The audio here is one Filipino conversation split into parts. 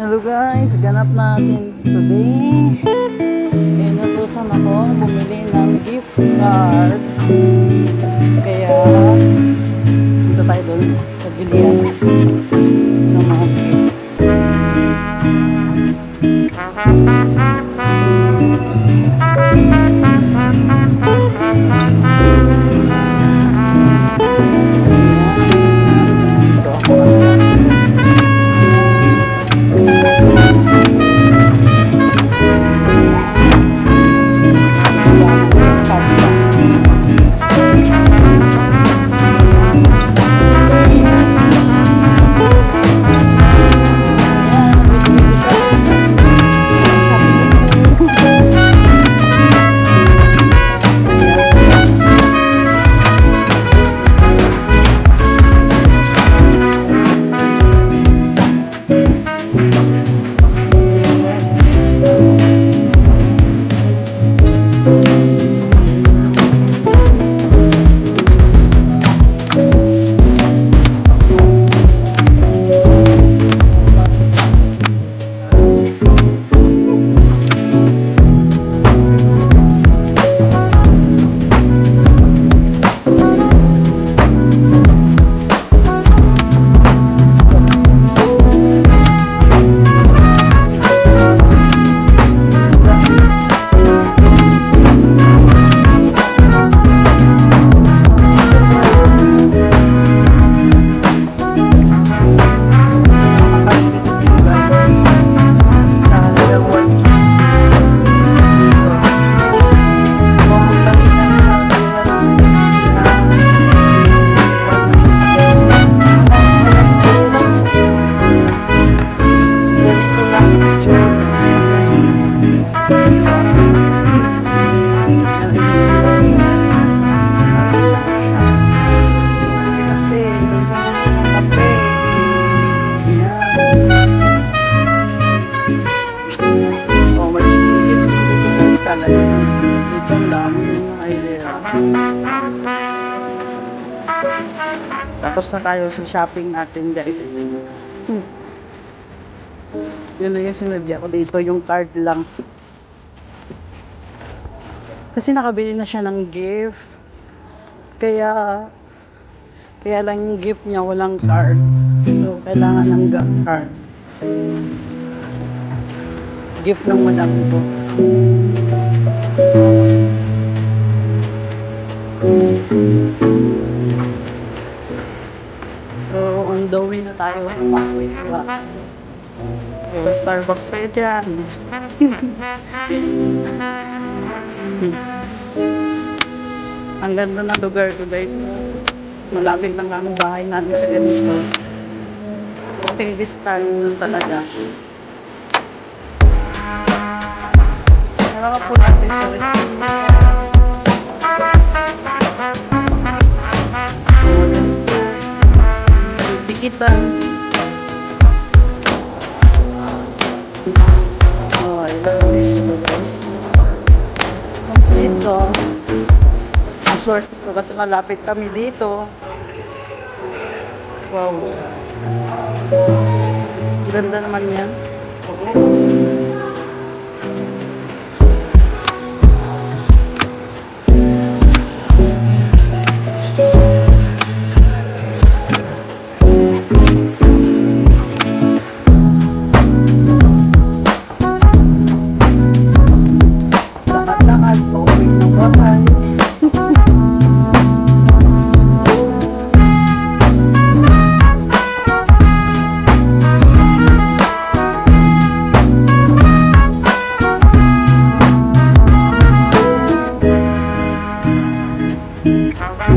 Hello guys, ganap natin today. Inutusan ako bumili ng gift card. Kaya, punta tayo doon sa bilihan ng mga gift. Ito ako. Tapos na tayo sa shopping natin guys. Yun na yung sinadya ko dito, yung card lang. Kasi nakabili na siya ng gift. Kaya lang yung gift niya walang card. So kailangan ng card. Gift ng madam ko. So, on the way na tayo. Starbucks kayo dyan. Ang ganda ng lugar ko guys. Malapit lang ang bahay natin sa ganito. Walking distance talaga. Mga po natin sa restaurant. Dikitan. Oh, ilang dito guys. Dito. Short ko kasi malapit kami dito. Wow. Ganda naman yan. Lakad-lakad, pauwi ng bahay.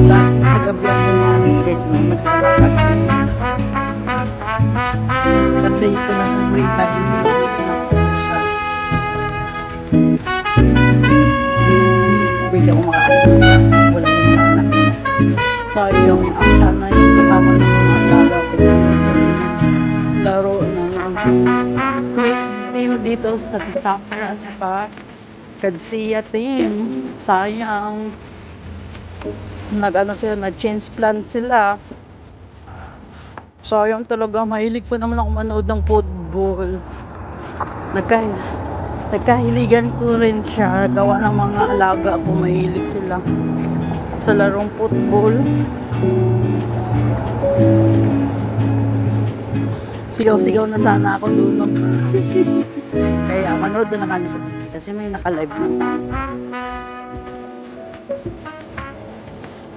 Lagi sa gabi ako umalis guys nung naglalakad. Kasi ito na ang break natin dito ng pusa. Pwede ako makaalis na wala yung anak. Sayang ang sana yung kasama ng mga alaga ko. Laro ng quick team dito sa soccer at saka Kadsiya team. Sayang. Nag-change plan sila. Sayang talaga, mahilig pa naman ako manood ng football. football. Nagkahiligan ko rin siya. Gawa ng mga alaga ko. Mahilig sila sa larong football. Sigaw-sigaw na sana ako doon. Kaya manood na kami sa TV kasi may naka-live na.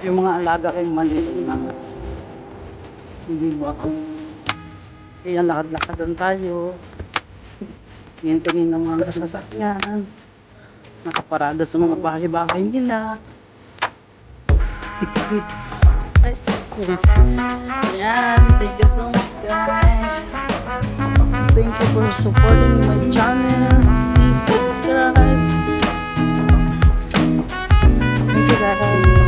Yung mga alaga kayong maliit na. Hindi mo ako. Kaya lakad-lakad doon tayo. Tingin-tingin ng mga sasakyan. Nakaparada sa mga bahay-bahay nila. Ay, yes. Ayan, thank you so much guys. Thank you for supporting my channel. Please subscribe. Thank you guys.